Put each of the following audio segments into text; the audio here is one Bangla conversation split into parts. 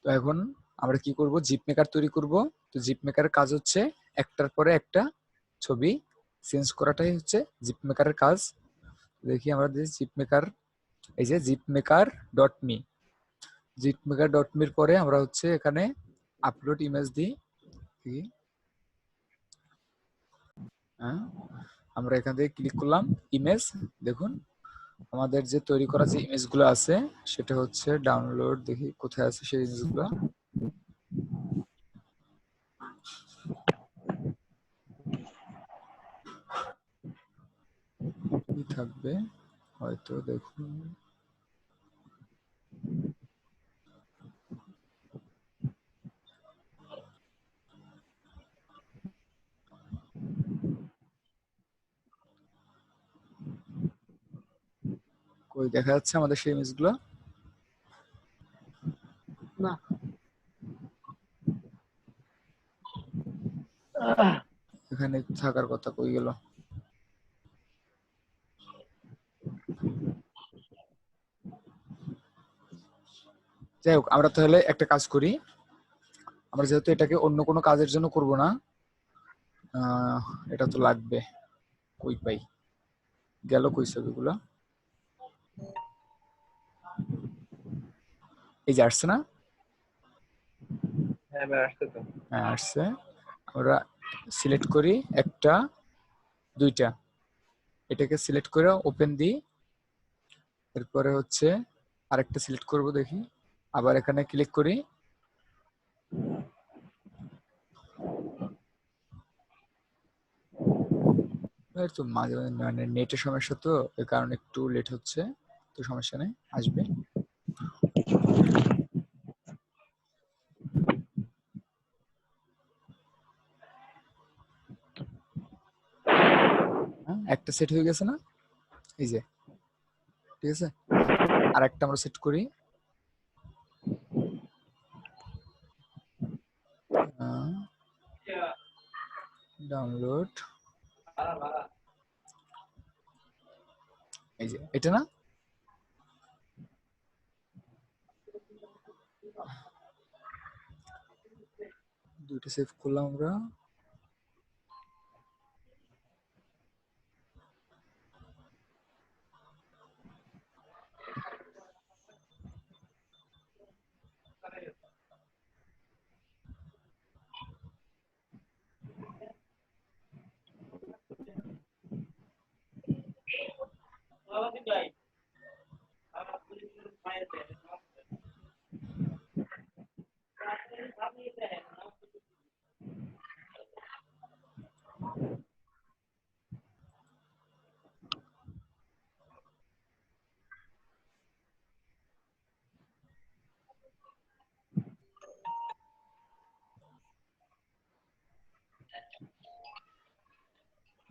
তো এখন আমরা কি করব, জিপ মেকার তৈরি করব। তো জিপ মেকারের কাজ হচ্ছে একটার পরে একটা ছবি চেঞ্জ করাটাই হচ্ছে জিপ মেকারের কাজ। দেখি আমরা জিপ মেকার, এই যে zip maker dot me, zip maker dot মির পরে আমরা হচ্ছে এখানে আপলোড ইমেজ দিই। হ্যাঁ, আমরা এখান থেকে ক্লিক করলাম ইমেজ। দেখুন আমাদের যে তৈরি করা যে ইমেজগুলো আছে সেটা হচ্ছে ডাউনলোড, দেখি কোথায় আছে সেই ইমেজগুলো। কি থাকবে হয়তো, দেখুন কই দেখা যাচ্ছে আমাদের সেই ইমেজগুলো না, এখানে থাকার কথা, কই গেল? যাই হোক, আমরা তাহলে একটা কাজ করি, আমরা যেহেতু এটাকে অন্য কোনো কাজের জন্য করব না, এটা তো লাগবে, কই পাই গেল কই ছবিগুলো, এই যে আসছে না? হ্যাঁ এবার আসছে তো। হ্যাঁ আসছে। আমরা সিলেক্ট করি একটা, দুইটা, এটাকে সিলেক্ট করে ওপেন দিই। এরপরে হচ্ছে আরেকটা সিলেক্ট করব, দেখি আবার এখানে ক্লিক করি। এই তো মাঝে মাঝে মানে নেটের সমস্যা, তো এই কারণে একটু লেট হচ্ছে, তো সমস্যা নেই, আসবে। হ্যাঁ, একটা সেট হয়ে গেছে না, এই যে, ঠিক আছে। আর একটা আমরা সেট করি, ডাউনলোড, এই যে এটা না, দুইটা সেভ করলাম আমরা।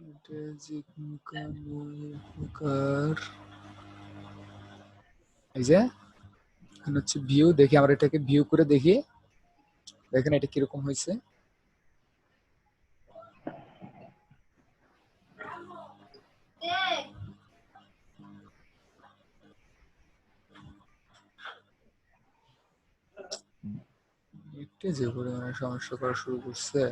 এটা জিকমিকার, এই যে এখানে হচ্ছে ভিউ, দেখি আমরা এটাকে ভিউ করে দেখি, দেখেন এটা কিরকম হয়েছে। একটু যে পরিমাণে সমস্যা করা শুরু করছে।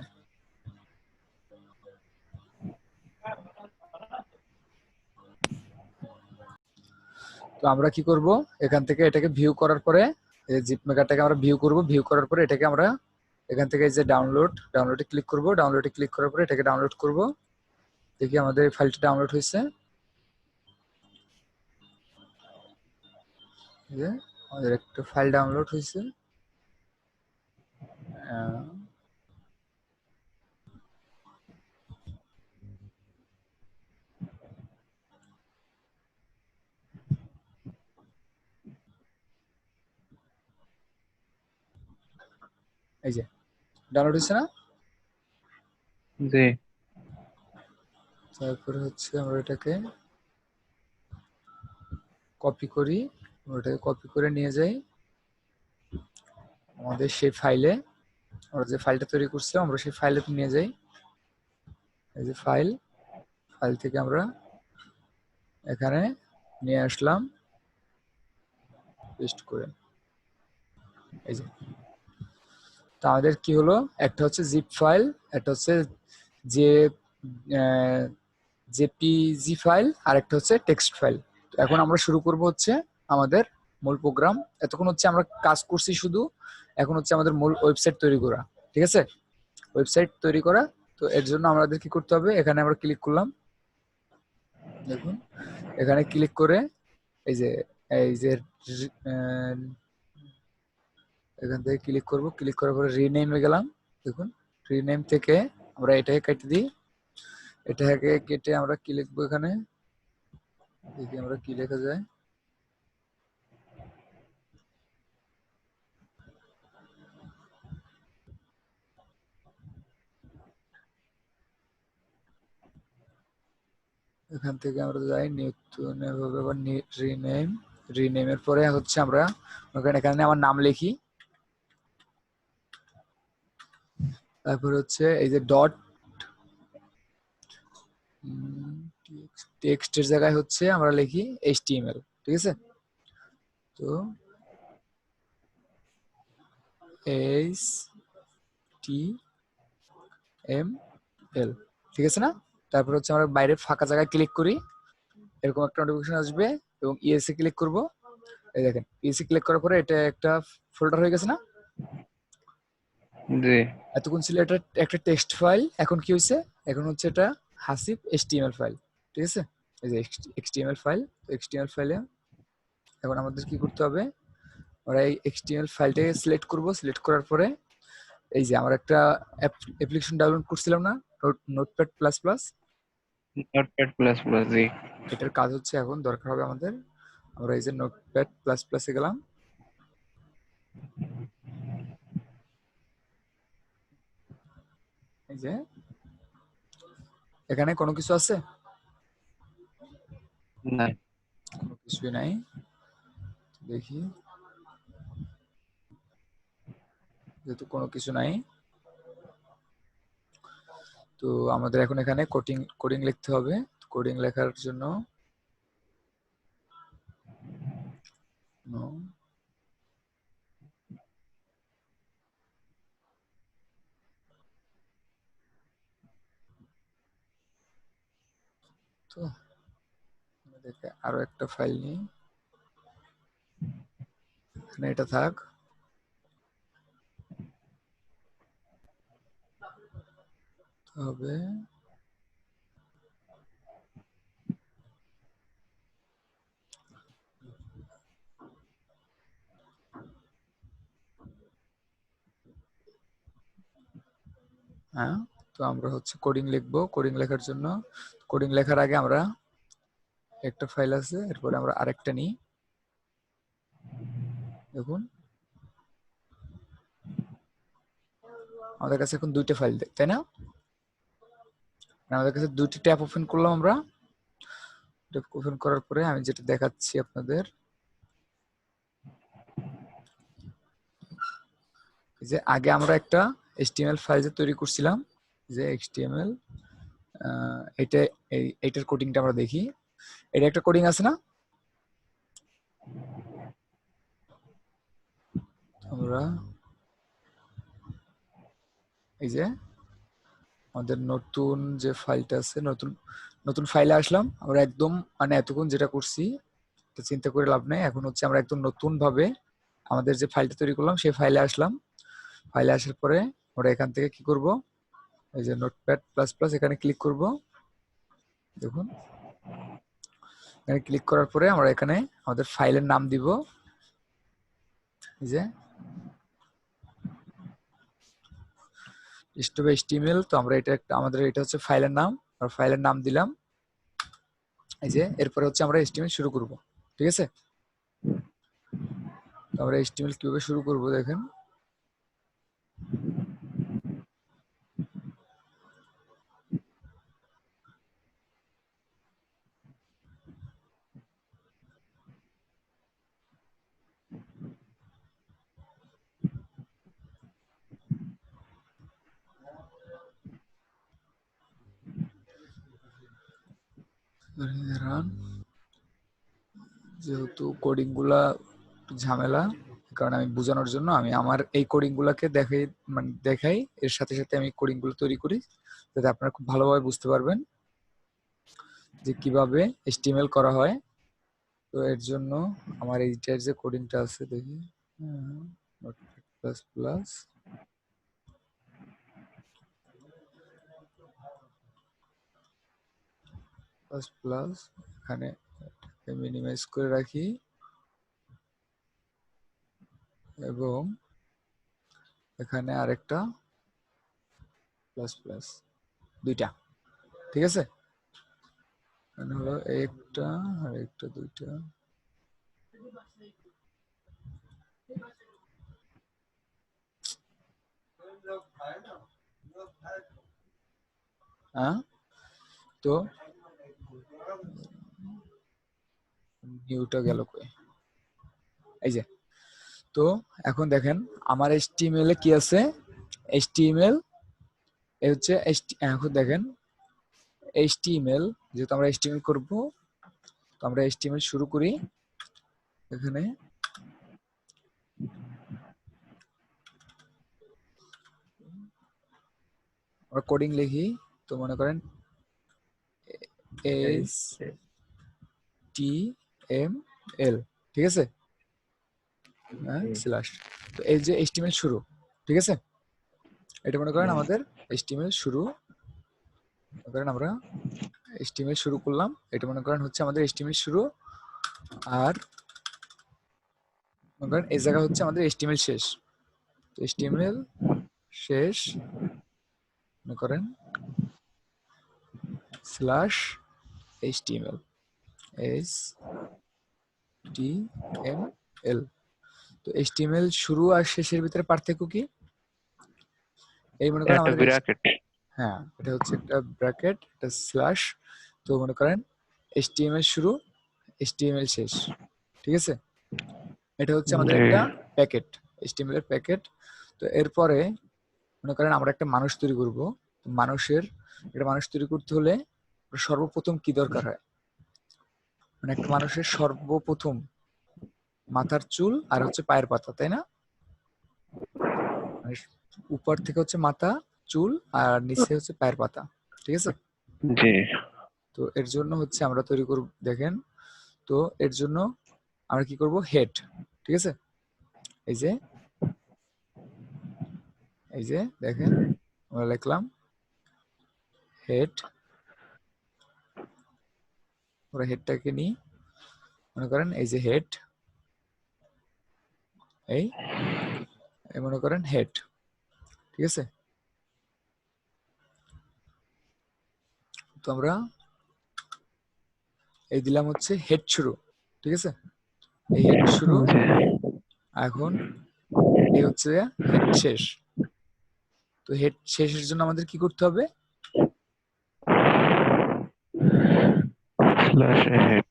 তো আমরা কি করব, এখান থেকে এটাকে ভিউ করার পরে এই জিপ মেকারটাকে আমরা ভিউ করব, ভিউ করার পরে এটাকে আমরা এখান থেকে এই যে ডাউনলোডে ক্লিক করব, ডাউনলোডে ক্লিক করার পরে এটাকে ডাউনলোড করব। দেখি আমাদের এই ফাইলটা ডাউনলোড হয়েছে, এই যে আমাদের একটা ফাইল ডাউনলোড হয়েছে। এই যে ডাউনলোড হয়েছে না? জি। তারপরে হচ্ছে আমরা এটাকে কপি করি, ওটাকে কপি করে নিয়ে যাই আমাদের সেই ফাইলে, আমরা যে ফাইলটা তৈরি করছি আমরা সেই ফাইলে নিয়ে যাই। এই যে ফাইল, ফাইল থেকে আমরা এখানে নিয়ে আসলাম পেস্ট করে, এই যে তো আমাদের কি হলো, একটা হচ্ছে জিপ ফাইল, একটা হচ্ছে যে জেপিজি ফাইল, আর একটা হচ্ছে টেক্সট ফাইল। তো এখন আমরা শুরু করব হচ্ছে আমাদের মূল প্রোগ্রাম। এতক্ষণ হচ্ছে আমরা কাজ করছি শুধু, এখন হচ্ছে আমাদের মূল ওয়েবসাইট তৈরি করা। ঠিক আছে, ওয়েবসাইট তৈরি করা। তো এর জন্য আমাদের কি করতে হবে, এখানে আমরা ক্লিক করলাম, দেখুন এখানে ক্লিক করে এই যে আহ, এখান থেকে ক্লিক করব, ক্লিক করার পরে রিনেমে গেলাম। দেখুন রিনেম থেকে আমরা এটাকে কেটে দিই, এটাকে কেটে আমরা কি লিখবো, এখানে দেখি আমরা কি লেখা যায়। এখান থেকে আমরা যাই নতুন ভাবে আবার রিনেম, রিনেমের পরে হচ্ছে আমরা এখানে আমার নাম লিখি, তারপর হচ্ছে এই যে ডট টেক্সটের জায়গায় হচ্ছে আমরা লিখি HTML। ঠিক আছে, তো HTML, ঠিক আছে না। তারপর হচ্ছে আমরা বাইরে ফাঁকা জায়গায় ক্লিক করি, এরকম একটা নোটিফিকেশন আসবে এবং ইএসএ ক্লিক করব। এই দেখেন ইএসএ ক্লিক করার পরে এটা একটা ফোল্ডার হয়ে গেছে না। জি এতক্ষণ ছিল এটা একটা টেক্সট ফাইল, এখন কি হয়েছে, এখন হচ্ছে এটা হাসিব HTML ফাইল। ঠিক আছে, এই যে HTML ফাইল। HTML ফাইলে এখন আমাদের কি করতে হবে, আমরা এই HTML ফাইলটাকে সিলেক্ট করব, সিলেক্ট করার পরে এই যে আমরা একটা অ্যাপ্লিকেশন ডাউনলোড করছিলাম না, notepad plus plus, notepad plus plus জি এটার কাজ হচ্ছে এখন দরকার হবে আমাদের, আমরা এই যে নোটপ্যাড প্লাস প্লাসে গেলাম, এই যে এখানে কোনো কিছু আছে, না কোনো কিছুই নাই। দেখি, যেহেতু কোনো কিছু নাই, তো আমাদের এখন এখানে কোডিং কোডিং লিখতে হবে। কোডিং লেখার জন্য no, তো আমাদেরকে আরো একটা ফাইল নিই, এখানে এটা থাক। তবে হ্যাঁ, তো আমরা হচ্ছে কোডিং লিখবো। কোডিং লেখার জন্য কোডিং লেখার আগে আমরা একটা ফাইল আছে, এরপরে আমরা আরেকটা নিই। দেখুন আমাদের কাছে এখন দুইটা ফাইল, তাই না, আমাদের কাছে দুইটি ট্যাব ওপেন করলাম আমরা। ট্যাব ওপেন করার পরে আমি যেটা দেখাচ্ছি আপনাদের, যে আগে আমরা একটা HTML ফাইল যে তৈরি করছিলাম, যে HTML, এটা এইটার কোডিংটা আমরা দেখি। এটা একটা কোডিং আছে না, আমরা এই যে আমাদের নতুন যে ফাইলটা আছে, নতুন নতুন ফাইলে আসলাম আমরা একদম, মানে এতক্ষণ যেটা করছি তো চিন্তা করে লাভ নেই, এখন হচ্ছে আমরা একদম নতুন ভাবে আমাদের যে ফাইলটা তৈরি করলাম সেই ফাইলে আসলাম। ফাইলে আসার পরে আমরা এখান থেকে কি করব, এই যে নোটপ্যাড প্লাস প্লাস এখানে ক্লিক করব। দেখুন এখানে ক্লিক করার পরে আমরা এখানে আমাদের ফাইলের নাম দিব, এই যে স্টোভ HTML। তো আমরা এটা একটা, আমাদের এটা হচ্ছে ফাইলের নাম, আর ফাইলের নাম দিলাম। এই যে এরপরে হচ্ছে আমরা HTML শুরু করব। ঠিক আছে, তো আমরা HTML কিভাবে শুরু করব দেখেন, রান, যেহেতু কোডিং গুলা একটু ঝামেলা, কারণ আমি বোঝানোর জন্য আমি আমার এই কোডিং গুলাকে দেখাই, এর সাথে সাথে আমি কোডিং গুলো তৈরি করি, যাতে আপনারা খুব ভালোভাবে বুঝতে পারবেন যে কিভাবে HTML করা হয়। তো এর জন্য আমার এইটার যে কোডিংটা আছে দেখি, প্লাস প্লাস প্লাস প্লাস এখানে মিনিমাইজ করে রাখি, এবং এখানে আরেকটা প্লাস প্লাস, দুইটা, ঠিক আছে। মানে হলো একটা আর একটা, দুইটা। হ্যাঁ, তো নিউটা গেল কই, এই যে। তো এখন দেখেন আমার HTML এ কি আছে, HTML এ হচ্ছে এখন দেখেন HTML, যেহেতু আমরা HTML করব, তো আমরা HTML শুরু করি। এখানে আমরা কোডিং লিখি, তো মনে করেন HTML, ঠিক আছে, স্ল্যাশ। তো এই যে HTML শুরু, ঠিক আছে, এটা মনে করেন আমাদের HTML শুরু। মনে করেন আমরা HTML শুরু করলাম, এটা মনে করেন হচ্ছে আমাদের HTML শুরু, আর মনে করেন এই জায়গা হচ্ছে আমাদের HTML শেষ। তো HTML শেষ মনে করেন স্ল্যাশ HTML, HTML। তো HTML শুরু আর শেষের ভিতরে পার্থক্য কি? এই মনে করেন একটা আমাদের ব্র্যাকেট। হ্যাঁ, এটা হচ্ছে একটা ব্র্যাকেট, একটা স্ল্যাশ। তো মনে করেন HTML শুরু, HTML শেষ, ঠিক আছে। এটা হচ্ছে আমাদের জি। একটা প্যাকেট, HTML এর প্যাকেট। তো এরপরে মনে করেন আমরা একটা মানুষ তৈরি করব। একটা মানুষ তৈরি করতে হলে সর্বপ্রথম কি দরকার হয়, মানে একটা মানুষের সর্বপ্রথম মাথার চুল আর হচ্ছে পায়ের পাতা, তাই না? মানে উপর থেকে হচ্ছে মাথা, চুল, আর নিচে হচ্ছে পায়ের পাতা, ঠিক আছে। জি। তো এর জন্য হচ্ছে আমরা তৈরি করব, দেখেন। তো এর জন্য আমরা কি করব, হেড, ঠিক আছে। এই যে এই যে দেখেন আমরা লিখলাম হেড, আমরা হেডটাকে নিই, মনে করেন এই যে হেড, এই এই মনে করেন হেড, ঠিক আছে। তো আমরা এই দিলাম হচ্ছে হেড শুরু, ঠিক আছে, এই হেড শুরু। জি। এখন এই হচ্ছে হেড শেষ। তো হেড শেষের জন্য আমাদের কি করতে হবে, স্ল্যাশ হেড।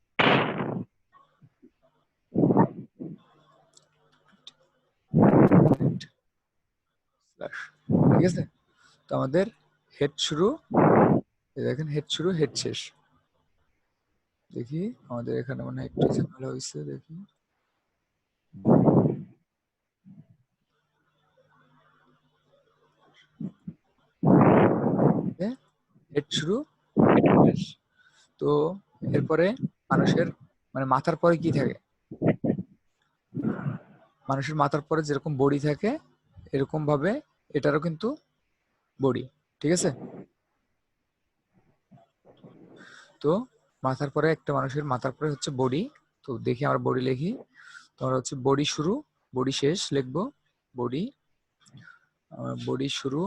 স্ল্যাশ, ঠিক আছে। তো আমাদের হেড শুরু, এই দেখেন হেড শুরু হেড শেষ। দেখি আমাদের এখানে মনে হয় একটু ঝামেলা হয়েছে, দেখি। হেড শুরু হেড শেষ। তো এরপরে মানুষের মানে মাথার পরে কি থাকে, মানুষের মাথার পরে যেরকম বডি থাকে, এরকম ভাবে এটারও কিন্তু বডি, ঠিক আছে। তো মাথার পরে একটা মানুষের মাথার পরে হচ্ছে বডি। তো দেখি আমরা বডি লিখি, তো আমরা হচ্ছে বডি শুরু বডি শেষ লিখবো। বডি, বডি শুরু,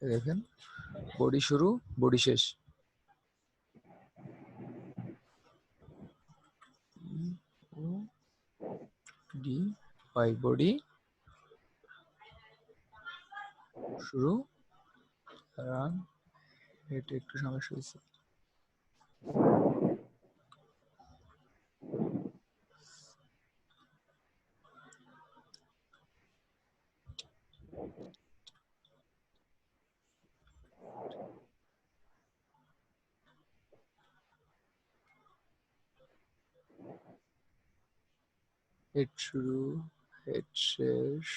এই দেখেন বডি শুরু বডি শেষ। ও ডি ওয়াই, বডি শুরু, রান, এটা একটু সমস্যা হয়েছে। হেড শুরু হেড শেষ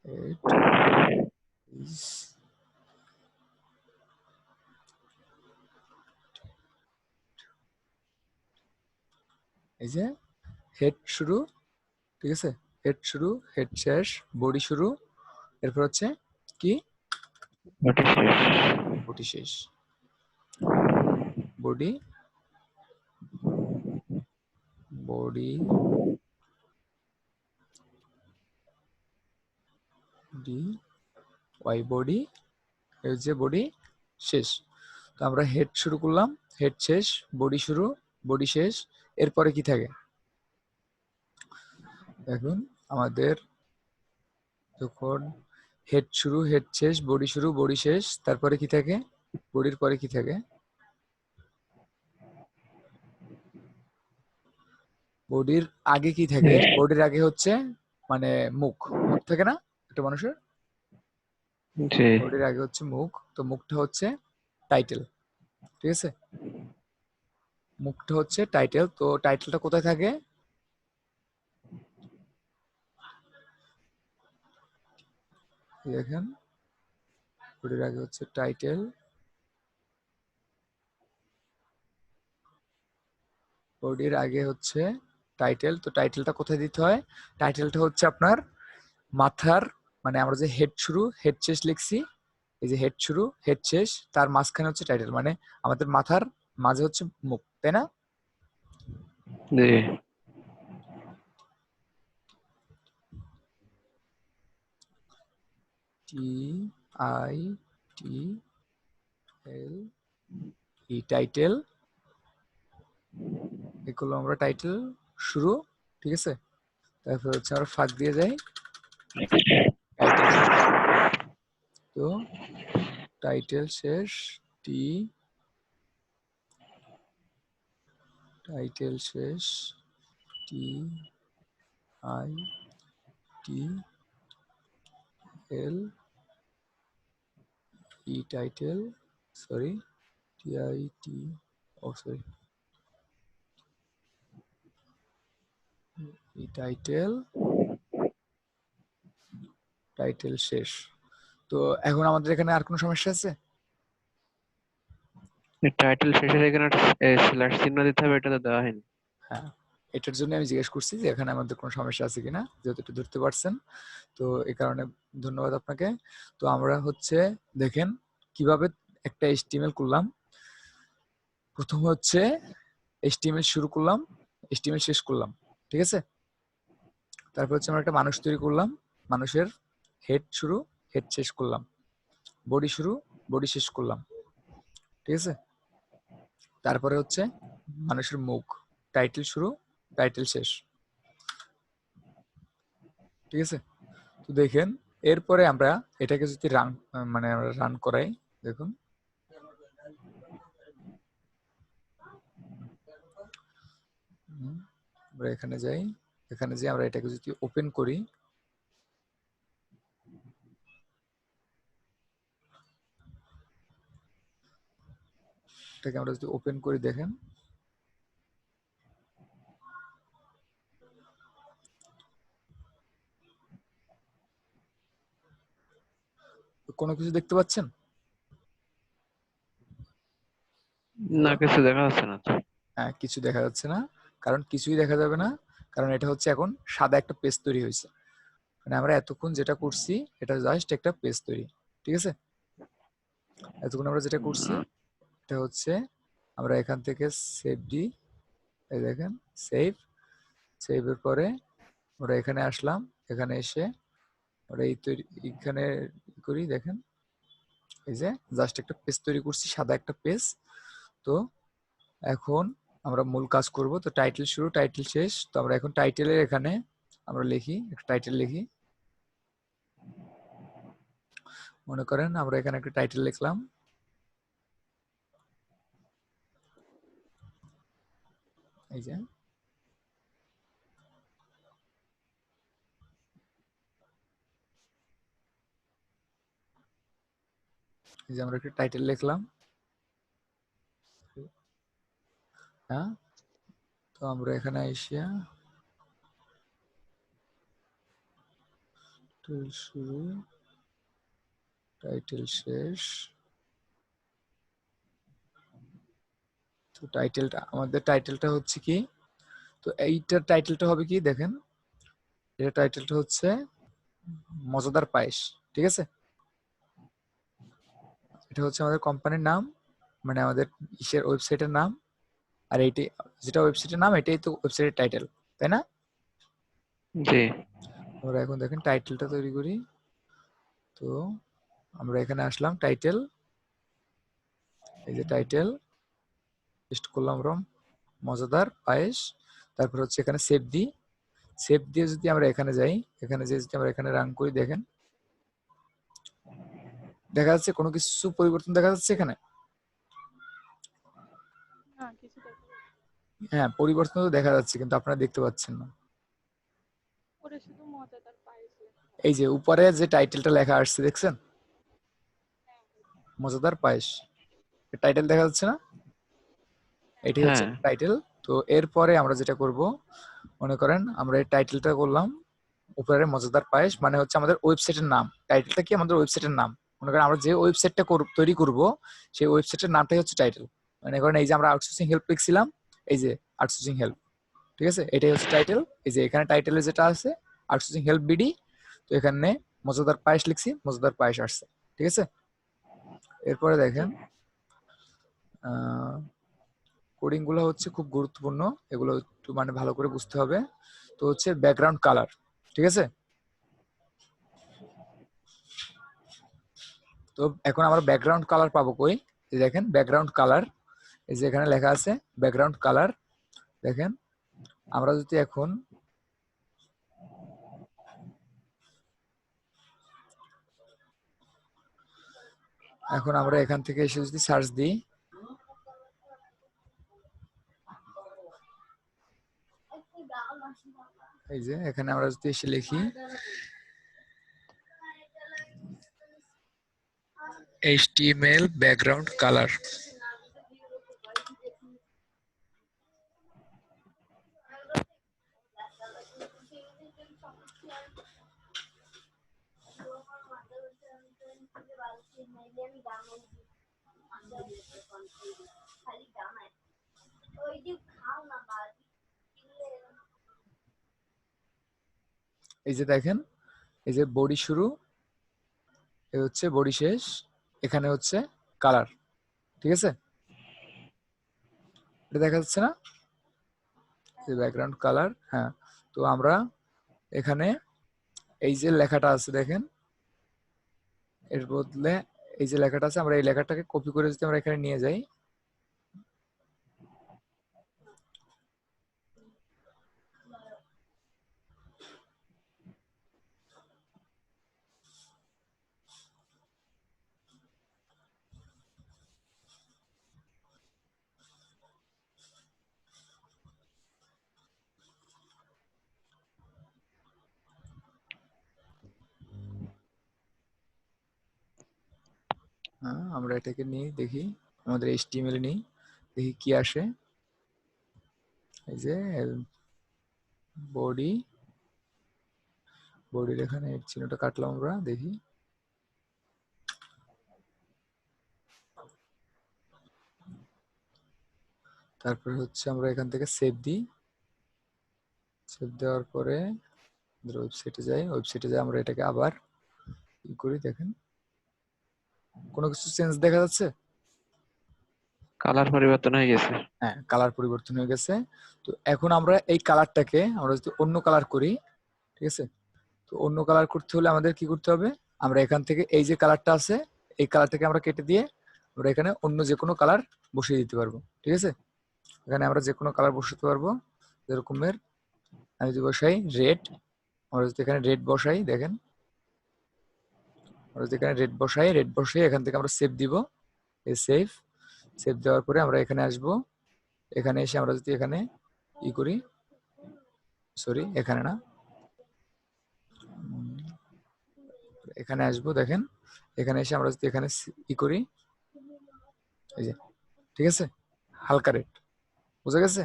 হেড ইজ এই যে হেড শুরু, ঠিক আছে, হেড শুরু, হেড শেষ, বডি শুরু, এরপর হচ্ছে কি বডি শেষ। বডি শেষ, body body D Y body, এই যে বডি শেষ। তো আমরা হেড শুরু করলাম, হেড শেষ, বডি শুরু, বডি শেষ, এরপরে কি থাকে এখন আমাদের, যখন হেড শুরু, হেড শেষ, বডি শুরু, বডি শেষ, তারপরে কি থাকে, বডির পরে কি থাকে, বডির আগে কি থাকে, বডির আগে হচ্ছে মানে মুখ, মুখ থাকে না একটা মানুষের, জি। বডির আগে হচ্ছে মুখ, তো মুখটা হচ্ছে টাইটেল, ঠিক আছে, মুখটা হচ্ছে টাইটেল। তো টাইটেলটা কোথায় থাকে, এই দেখেন বডির আগে হচ্ছে টাইটেল, বডির আগে হচ্ছে টাইটেল। তো টাইটেলটা কোথায় দিতে হয়, টাইটেলটা হচ্ছে আপনার মাথার, মানে আমরা যে হেড শুরু হেড শেষ লিখছি, এই যে হেড শুরু হেড শেষ, তার মাঝখানে হচ্ছে টাইটেল, মানে আমাদের মাথার মাঝে হচ্ছে মুখ, তাই না। জি। টি I T L E title, এগুলো আমরা টাইটেল শুরু, ঠিক আছে, তারপর হচ্ছে আমরা ফাঁক দিয়ে যাই টাইটেল শেষ। তো টাইটেল শেষ, টি টাইটেল শেষ, T I T L E title, sorry, T I T, ও সরি, ই টাইটেল, টাইটেল শেষ। তো এখন আমাদের এখানে আর কোনো সমস্যা আছে? টাইটেল শেষের এখানে স্ল্যাশ চিহ্ন দিতে হবে, এটা তো দেওয়া হয়নি। হ্যাঁ, এটার জন্য আমি জিজ্ঞেস করছি যে এখানে আমাদের কোনো সমস্যা আছে কিনা, যেহেতু একটু ধরতে পারছেন, তো এই কারণে ধন্যবাদ আপনাকে। তো আমরা হচ্ছে দেখেন কিভাবে একটা এইচটিএমএল করলাম। প্রথম হচ্ছে এইচটিএমএল শুরু করলাম, এইচটিএমএল শেষ করলাম, ঠিক আছে, তারপর হচ্ছে আমরা একটা মানুষ তৈরি করলাম, মানুষের হেড শুরু হেড শেষ করলাম, বডি শুরু বডি শেষ করলাম, ঠিক আছে, তারপরে হচ্ছে মানুষের মুখ, টাইটেল শুরু টাইটেল শেষ, ঠিক আছে। তো দেখেন এরপরে আমরা এটাকে যদি রান, মানে আমরা রান করাই, দেখুন আমরা এখানে যাই, এখানে যে আমরা এটাকে যদি ওপেন করি, এটাকে আমরা যদি ওপেন করি, দেখেন কোনো কিছু দেখতে পাচ্ছেন? না, হ্যালো, কিছু দেখা যাচ্ছে না তো। হ্যাঁ কিছু দেখা যাচ্ছে না, কারণ কিছুই দেখা যাবে না, কারণ এটা হচ্ছে এখন সাদা একটা পেজ তৈরি হয়েছে, মানে আমরা এতক্ষণ যেটা করছি এটা জাস্ট একটা পেজ তৈরি, ঠিক আছে, এতক্ষণ আমরা যেটা করছি এটা হচ্ছে আমরা এখান থেকে সেভ দিই, এই দেখেন সেভ, সেভের পরে আমরা এখানে আসলাম, এখানে এসে আমরা এই তৈরি এখানে করি, দেখেন এই যে জাস্ট একটা পেজ তৈরি করছি, সাদা একটা পেজ। তো এখন আমরা মূল কাজ করব, তো টাইটেল শুরু টাইটেল শেষ, তো আমরা এখন টাইটেলের এখানে আমরা লিখি, একটা টাইটেল লিখি, মনে করেন আমরা এখানে একটা টাইটেল লিখলাম, এই যে এই যে আমরা একটা টাইটেল লিখলাম, হ্যাঁ, তো আমরা এখানে আইসিয়া শুরু, টাইটেল শেষ। তো আমাদের টাইটেলটা হচ্ছে কি, তো এইটার টাইটেলটা হবে কি দেখেন, এর টাইটেলটা হচ্ছে মজাদার পায়েস। ঠিক আছে, এটা হচ্ছে আমাদের কোম্পানির নাম, মানে আমাদের ইসের ওয়েবসাইটের নাম। আর এইটি যেটা ওয়েবসাইটের নাম, এটাই তো ওয়েবসাইটের টাইটেল, তাই না? জি। আমরা এখন দেখেন টাইটেলটা তৈরি করি। তো আমরা এখানে আসলাম, টাইটেল, এই যে টাইটেল পেস্ট করলাম, রম মজাদার পায়েস। তারপর হচ্ছে এখানে সেভ দিই, সেভ দিয়ে যদি আমরা এখানে যাই, এখানে যে যদি আমরা এখানে রান করি, দেখেন দেখা যাচ্ছে কোনো কিছু পরিবর্তন দেখা যাচ্ছে এখানে। না কিছু দেখা যাচ্ছে হ্যাঁ, পরিবর্তন তো দেখা যাচ্ছে, কিন্তু আপনারা দেখতে পাচ্ছেন না। ওরে শুধু মজাদার পায়েস লেখা এই যে উপরে যে টাইটেলটা লেখা আসছে দেখছেন, মজাদার পায়েস, টাইটেল দেখা যাচ্ছে না? এটাই হচ্ছে হ্যাঁ। টাইটেল। তো এরপরে আমরা যেটা করব, মনে করেন আমরা এই টাইটেলটা করলাম উপরে মজাদার পায়েস, মানে হচ্ছে আমাদের ওয়েবসাইটের নাম। টাইটেলটা কি, আমাদের ওয়েবসাইটের নাম। মনে করেন আমরা যে ওয়েবসাইটটা তৈরি করব, সেই ওয়েবসাইটের নামটাই হচ্ছে টাইটেল। মনে করেন এই যে আমরা আউটসোর্সিং হেল্প লিখছিলাম, এই যে আউটসোর্সিং হেল্প, ঠিক আছে, এটাই হচ্ছে টাইটেল। এই যে এখানে টাইটেলে যেটা আছে আউটসোর্সিং হেল্প বিডি, তো এখানে মজাদার পায়েস লিখছি, মজাদার পায়েস আসছে। ঠিক আছে, এরপরে দেখেন কোডিং গুলো হচ্ছে খুব গুরুত্বপূর্ণ, এগুলো একটু মানে ভালো করে বুঝতে হবে। তো হচ্ছে ব্যাকগ্রাউন্ড কালার, ঠিক আছে। তো এখন আমরা ব্যাকগ্রাউন্ড কালার পাবো কই, এই দেখেন ব্যাকগ্রাউন্ড কালার, এই যে এখানে লেখা আছে ব্যাকগ্রাউন্ড কালার। দেখেন আমরা যদি এখন আমরা এখান থেকে এসে যদি সার্চ দিই, এই যে এখানে আমরা যদি এসে লিখি HTML ব্যাকগ্রাউন্ড কালার, এই যে দেখেন, এই যে বডি শুরু, এই হচ্ছে বডি শেষ, এখানে হচ্ছে কালার, ঠিক আছে, এটা দেখা যাচ্ছে না, যে ব্যাকগ্রাউন্ড কালার। হ্যাঁ, তো আমরা এখানে এই যে লেখাটা আছে দেখেন, এর বদলে এই যে লেখাটা আছে, আমরা এই লেখাটাকে কপি করে যদি আমরা এখানে নিয়ে যাই, হ্যাঁ আমরা এটাকে নিয়ে দেখি, আমাদের HTML নিই, দেখি কি আসে। এই যে বডি, বডির এখানে এর চিহ্নটা কাটলাম আমরা, দেখি তারপরে হচ্ছে আমরা এখান থেকে সেভ দিই, সেভ দেওয়ার পরে ওয়েবসাইটে যাই, ওয়েবসাইটে যাই আমরা এটাকে আবার ই করি, দেখেন কোনো কিছু চেঞ্জ দেখা যাচ্ছে? কালার পরিবর্তন হয়ে গেছে। হ্যাঁ, কালার পরিবর্তন হয়ে গেছে। তো এখন আমরা এই কালারটাকে আমরা যদি অন্য কালার করি, ঠিক আছে, তো অন্য কালার করতে হলে আমাদের কি করতে হবে, আমরা এখান থেকে এই যে কালারটা আছে, এই কালারটাকে আমরা কেটে দিয়ে আমরা এখানে অন্য যে কোনো কালার বসিয়ে দিতে পারবো। ঠিক আছে, এখানে আমরা যে কোনো কালার বসাতে পারবো, যেরকমের আমি যদি বসাই রেড, আমরা যদি এখানে রেড বসাই, দেখেন আমরা যদি এখানে রেড বসাই, রেড বসাই এখান থেকে আমরা সেভ দিব, এই সেভ, সেভ দেওয়ার পরে আমরা এখানে আসব, এখানে এসে আমরা যদি এখানে ই করি, সরি এখানে না, এখানে আসবো, দেখেন এখানে এসে আমরা যদি এখানে ই করি, এই যে, ঠিক আছে, হালকা রেড, বুঝা গেছে?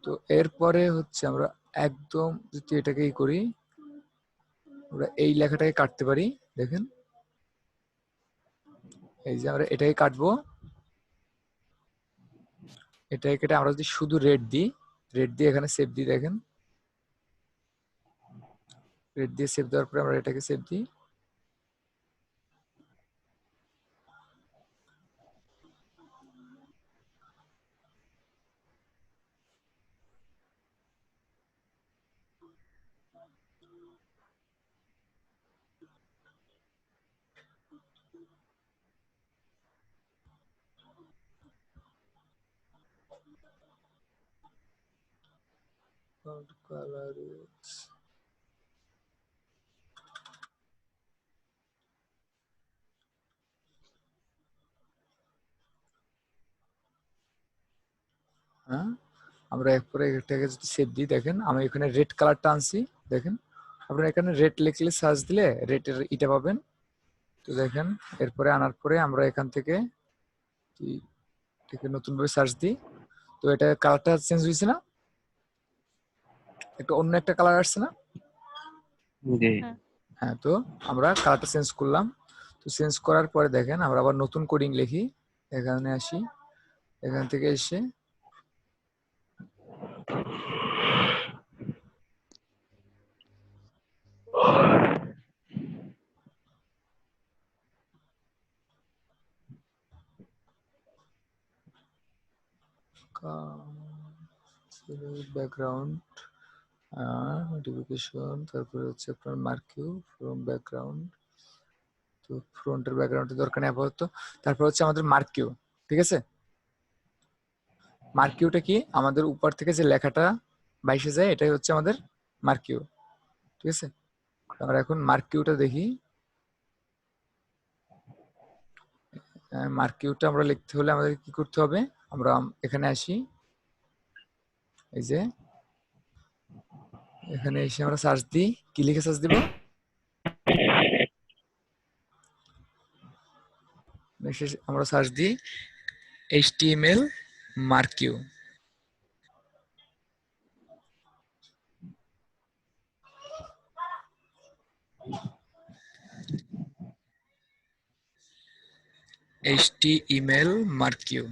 তো এরপরে হচ্ছে আমরা একদম যদি এটাকে করি, আমরা এই লেখাটাকে কাটতে পারি। দেখেন এই যে আমরা এটাকে কাটবো, এটাকে কেটে আমরা যদি শুধু রেড দিয়ে এখানে সেভ দিই, দেখেন রেড দিয়ে সেভ দেওয়ার পরে আমরা এটাকে সেভ দিই। কালার হ্যাঁ, আমরা এরপরে এটাকে যদি সেভ দিই, দেখেন আমি এখানে রেড কালারটা আনছি। দেখেন আপনারা এখানে রেড লিখলে সার্চ দিলে রেডের এটা পাবেন। তো দেখেন এরপরে আনার পরে আমরা এখান থেকে নতুন ভাবে সার্চ দিই, তো এটা কালারটা চেঞ্জ হয়েছে না, একটা অন্য একটা কালার আসছে না? জি। হ্যাঁ, তো আমরা কালারটা চেঞ্জ করলাম। তো চেঞ্জ করার পরে দেখেন আমরা আবার নতুন কোডিং লিখি, এখানে আসি, এখান থেকে এসে ব্যাকগ্রাউন্ড নোটিফিকেশন, তারপরে হচ্ছে আপনার মার্কিউ ফ্রম ব্যাকগ্রাউন্ড। তো ফ্রন্টের ব্যাকগ্রাউন্ডের দরকার নেই আপাতত। তারপর হচ্ছে আমাদের মার্কিউ, ঠিক আছে? মার্কিউটা কি, আমাদের উপর থেকে যে লেখাটা বাইসে যায় এটাই হচ্ছে আমাদের মার্কিউ, ঠিক আছে? আমরা এখন মার্কিউটা দেখি। মার্কিউটা আমরা লিখতে হলে আমাদের কি করতে হবে, আমরা এখানে আসি, এই যে এখানে এসে আমরা সার্চ দিই, কি লিখে সার্চ দিব, আমরা সার্চ দিই HTML মার্কিউ। HTML মার্কিউ,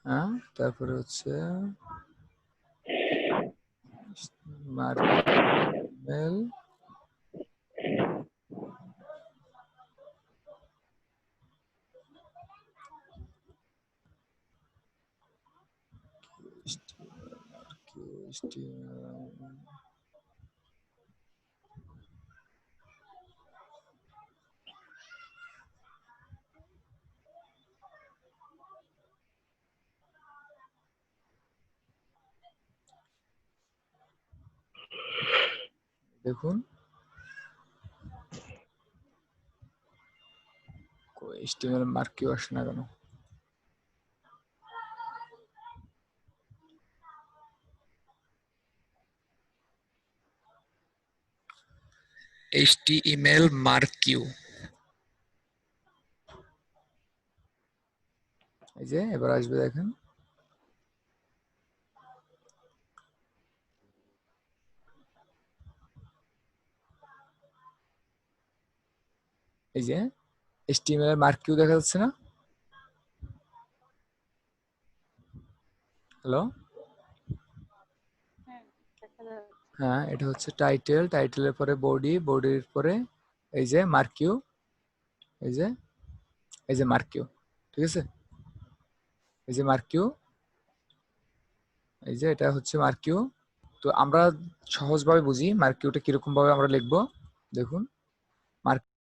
হ্যাঁ তারপরে হচ্ছে মার্কিউ দেখুন HTML মার্কিউ আসে না কেন? HTML মার্কিউ, এই যে এবার আসবে, দেখেন এই যে HTML এর মার্কিউ দেখা যাচ্ছে না? হ্যালো, হ্যাঁ, দেখা যাচ্ছে। হ্যাঁ এটা হচ্ছে টাইটেল, টাইটেলের পরে বডি, বডির পরে এই যে মার্কিউ, এই যে মার্কিউ, ঠিক আছে? এই যে মার্কিউ, এই যে এটা হচ্ছে মার্কিউ। তো আমরা সহজভাবে বুঝি মার্কিউটা কিরকম ভাবে আমরা লিখবো, দেখুন